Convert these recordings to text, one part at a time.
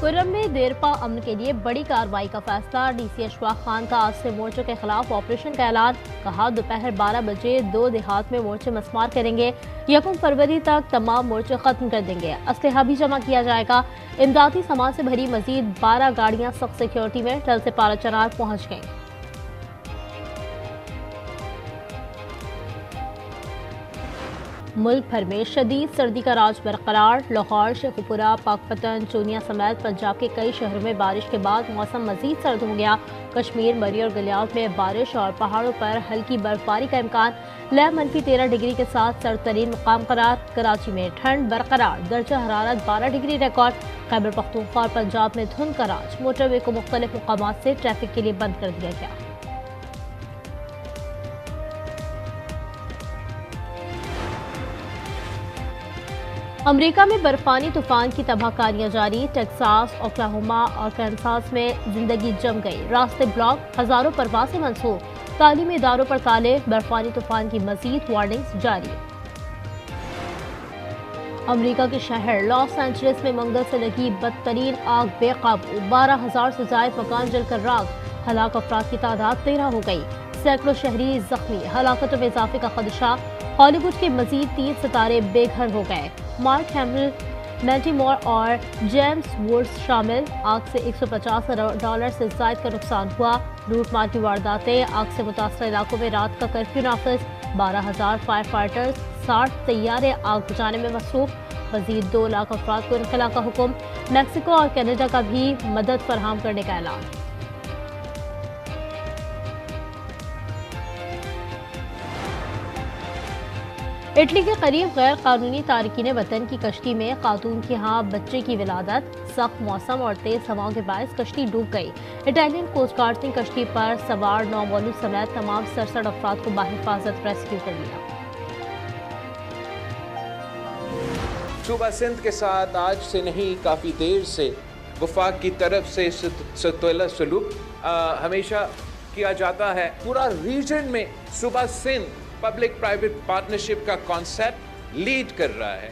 कुर्रम में देरपा अमन के लिए बड़ी कार्रवाई का फैसला। डीसी अशफाक खान का आज से मोर्चों के खिलाफ ऑपरेशन का ऐलान। कहा दोपहर 12 बजे 2 देहात में मोर्चे मस्मार करेंगे। 1 फरवरी तक तमाम मोर्चे खत्म कर देंगे। असलहा भी जमा किया जाएगा। इमदादी सामान से भरी मजीद 12 गाड़ियां सख्त सिक्योरिटी में टल से पारा चनार पहुंच गईं। मुल्क भर में शदीद सर्दी का राज बरकरार। लाहौर, शेखुपुरा, पाकपतन, चूनिया समेत पंजाब के कई शहरों में बारिश के बाद मौसम मजीद सर्द हो गया। कश्मीर, मरी और गलियात में बारिश और पहाड़ों पर हल्की बर्फबारी का इम्कान। लैब -13 डिग्री के साथ सर्द तरीन मुकाम करार। कराची में ठंड बरकरार, दर्जा हरारत 12 डिग्री रिकॉर्ड। खैबर पख्तूनख्वा और पंजाब में धुंध का राज। मोटरवे को मुख्तलिफ मुकामात से ट्रैफिक के लिए बंद कर दिया गया। अमेरिका में बर्फानी तूफान की तबाहकारियां जारी। टेक्सास, ओक्लाहोमा और कैंसास में जिंदगी जम गई। रास्ते ब्लॉक, हजारों परवासें मंसूब। तालीमी इदारों पर ताले। बर्फानी तूफान की मजीद वार्निंग्स जारी। अमेरिका के शहर लॉस एंजलिस में मंगल से लगी बदतरीन आग बेकाबू। 12,000 से ज्यादा मकान जलकर राख। हलाक अफराद की तादाद 13 हो गई। सैकड़ों शहरी जख्मी। हलाकतों में इजाफे का खदशा। हॉलीवुड के मजीद 3 सितारे बेघर हो गए। मार्क हैमिल, मैटी मोर और जेम्स वुड्स शामिल। आग से $150 से ज्यादा का नुकसान हुआ। लूटमार की वारदातें। आग से मुतासर इलाकों में रात का कर्फ्यू नाफिज। 12,000 फायर फाइटर्स, 60 तैयारे आग बुझाने में मसरूफ। मजीद 2 लाख अफराद को इनखला का हुक्म। मैक्सिको और कनाडा का भी मदद फराहम करने का ऐलान। इटली के करीब गैर कानूनी तारकीन वतन की कश्ती में खातून के यहाँ बच्चे की विलादत। सख्त मौसम और तेज हवाओं के बायस कश्ती डूब गई। इटालियन कोस्ट गार्ड ने कश्ती पर सवार 9 मौलूद समेत तमाम 67 अफराद को बाहिफाजत रेस्क्यू कर लिया। सूबा सिंध के साथ आज से नहीं काफ़ी देर से वफाक की तरफ से सलूक हमेशा किया जाता है। पूरा रीजन में सूबा सिंध पब्लिक प्राइवेट पार्टनरशिप का कॉन्सेप्ट लीड कर रहा है।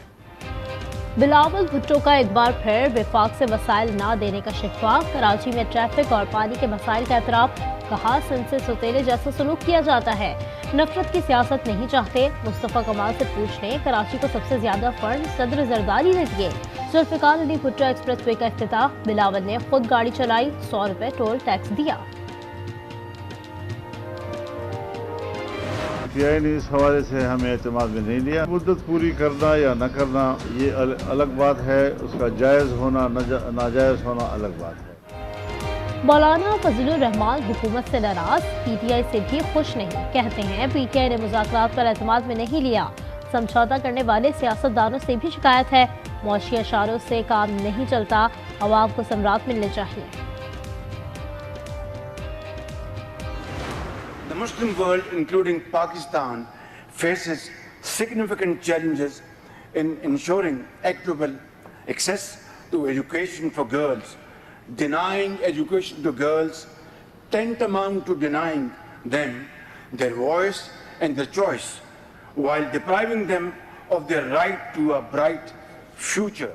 बिलावल भुट्टो का एक बार फिर विफाक से वसाइल ना देने का शिकवा। कराची में ट्रैफिक और पानी के मसाइल का एतराफ। कहा सिंध से सौतेले जैसा सलूक किया जाता है। नफरत की सियासत नहीं चाहते। मुस्तफा कमाल से पूछ लें, कराची को सबसे ज्यादा फंड सदर जरदारी ने दिए। जुल्फिकार अली भुट्टो एक्सप्रेस वे का इफ्तिताह। बिलावल ने खुद गाड़ी चलाई, 100 रुपए टोल टैक्स दिया। इस हवाले से हमें एतमाद में नहीं लिया। मुद्दत पूरी करना या न करना ये अलग बात है, उसका जायज़ होना नाजायज़ होना अलग बात है। मौलाना फजलुर रहमान हुकूमत से नाराज। पीटीआई से भी खुश नहीं। कहते हैं पीटीआई ने मुज़ाकरात पर एतमाद में नहीं लिया। समझौता करने वाले सियासतदानों से भी शिकायत है। मौशी इशारों से काम नहीं चलता। अवाम को समरात मिलने चाहिए। The Muslim world, including Pakistan, faces significant challenges in ensuring equitable access to education for girls. Denying education to girls tantamount to denying them their voice and their choice, while depriving them of their right to a bright future.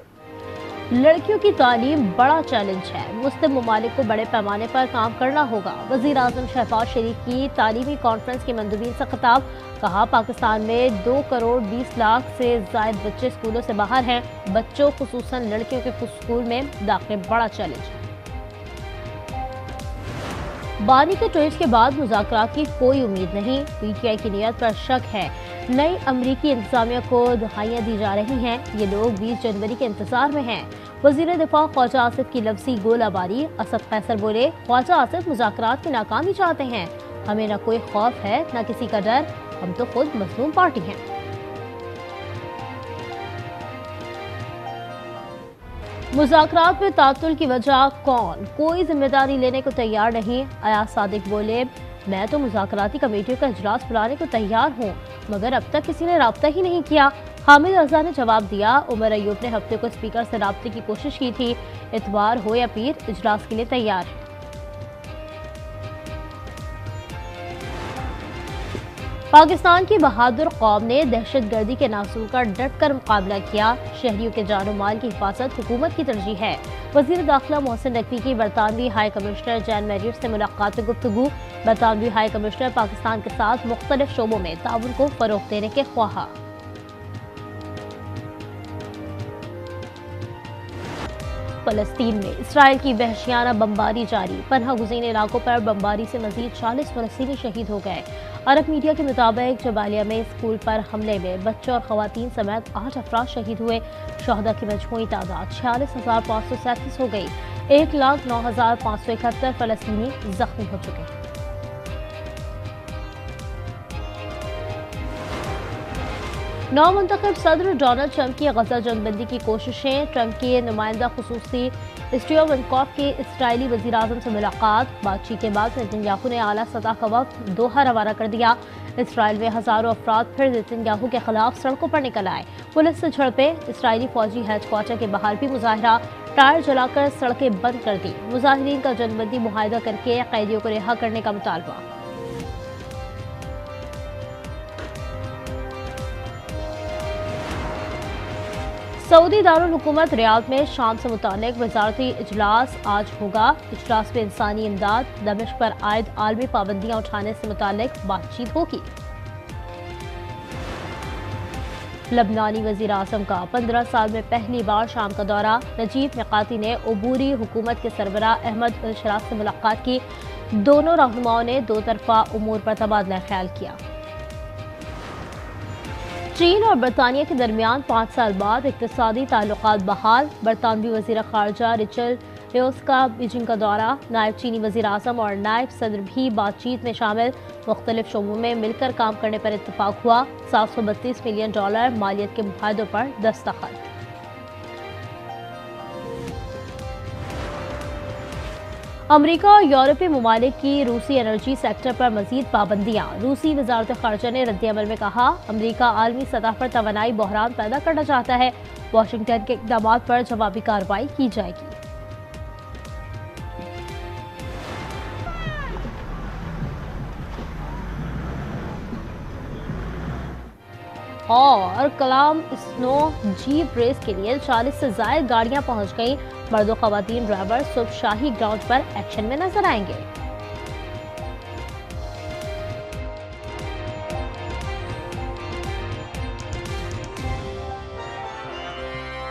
लड़कियों की तालीम बड़ा challenge है। मुस्लिम ममालिक को बड़े पैमाने पर काम करना होगा। वज़ीर आज़म शहबाज शरीफ की तालीमी कॉन्फ्रेंस के मंदूबीन से खिताब। कहा पाकिस्तान में 2 करोड़ 20 लाख से ज़ायद बच्चे स्कूलों से बाहर हैं। बच्चों खुसूसन लड़कियों के स्कूल में दाखिले बड़ा चैलेंज है। बानी के ट्वीट के बाद मुज़ाकरात की कोई उम्मीद नहीं। पीटीआई की नीयत पर शक है। नई अमरीकी इंतजामिया को दुहाइयां दी जा रही हैं। ये लोग 20 जनवरी के इंतजार में हैं। वज़ीर दिफा ख्वाजा आसिफ की लफ्ज़ी गोलाबारी। असद कैसर बोले, ख्वाजा आसिफ मुज़ाकरात की नाकामी चाहते हैं। हमें न कोई खौफ है न किसी का डर। हम तो खुद मज़लूम पार्टी हैं। मुज़ाकरात में तातुल की वजह कौन? कोई जिम्मेदारी लेने को तैयार नहीं। अयाज सादिक बोले, मैं तो मुज़ाकराती कमेटियों का इजलास बुलाने को तैयार हूँ, मगर अब तक किसी ने राब्ता ही नहीं किया। हामिद रजा ने जवाब दिया, उमर अयूब ने हफ्ते को स्पीकर से राब्ते की कोशिश की थी। इतवार हो या पीर, इजलास के लिए तैयार है। पाकिस्तान की बहादुर कौम ने दहशतगर्दी के नासूर का डट कर मुकाबला किया। शहरियों के जानो माल की हिफाजत हुकूमत की तरजीह है। वजीर दाखिला मोहसिन नकवी की बरतानवी हाई कमिश्नर जैन मैरियट से मुलाकात में गुफ्तगू। बरतानवी हाई कमिश्नर पाकिस्तान के साथ मुख्तलिफ शोबों में ताउन को फरोग देने के ख्वाहा। फलस्तीन में इसराइल की वहशियाना बमबारी जारी। पनाह गुज़ीन इलाकों पर बमबारी से मजीद 40 फलस्तीनी शहीद हो गए। अरब मीडिया के मुताबिक जबालिया में स्कूल पर हमले में बच्चों और खवातीन समेत 8 अफराद शहीद हुए। शहदा की मजमूई तादाद 46,537 हो गई। 1,09,571 फलस्तीनी जख्मी हो चुके हैं। नौमुंतखब सदर डोनाल्ड ट्रंप की गजा जंगबंदी की कोशिशें। ट्रंप के नुमाइंदा खुसूसी स्टीव विटकॉफ की इसराइली वज़ीर आज़म से मुलाकात। बातचीत के बाद नेतन्याहू ने आला सतह का वफ्द दोहा रवाना कर दिया। इसराइल में हजारों अफराद फिर नेतन्याहू के खिलाफ सड़कों पर निकल आए। पुलिस से झड़पें। इसराइली फौजी हेडक्वार्टर के बाहर भी मुजाहरा। टायर जलाकर सड़कें बंद कर दी। मुजाहिरीन का जंगबंदी मुआहदा करके कैदियों को रिहा करने का मुतालबा। सऊदी दारुल हुकूमत रियाद में शाम से मुतालिक वजारती इजलास आज होगा। इजलास में इंसानी इमदाद, दमिश्क पर आयद आलमी पाबंदियां उठाने से मुतालिक बातचीत होगी। लबनानी वजीर आज़म का 15 साल में पहली बार शाम का दौरा। नजीब मिकाती ने अबूरी हुकूमत के सरबराह अहमद अल-शराफ से मुलाकात की। दोनों रहनुमाओं ने दो तरफा उमूर पर तबादला ख्याल किया। चीन और बरतानिया के दरमियान 5 साल बाद इक्तिसादी ताल्लुकात बहाल। बरतानवी वजीर खारजा रिचल रेस का बीजिंग का दौरा। नायब चीनी वजीर आज़म और नायब सदर भी बातचीत में शामिल। मुख्तलिफ शोबों में मिलकर काम करने पर इत्तफाक हुआ। $732 मिलियन मालियत के मुआहदों पर दस्तखत। अमरीका और यूरोपीय ममालिक की रूसी एनर्जी सेक्टर पर मजीद पाबंदियां। रूसी वजारत खारजा ने रद्द-ए-अमल में कहा, अमरीका आलमी सतह पर तवानाई बहरान पैदा करना चाहता है। वाशिंगटन के इक़दाम पर जवाबी कार्रवाई की जाएगी। और कलाम स्नो जीप रेस के लिए 40 से ज्यादा गाड़ियां पहुंच गईं। मर्द और खवातीन ड्राइवर सुबह शाही ग्राउंड पर एक्शन में नजर आएंगे।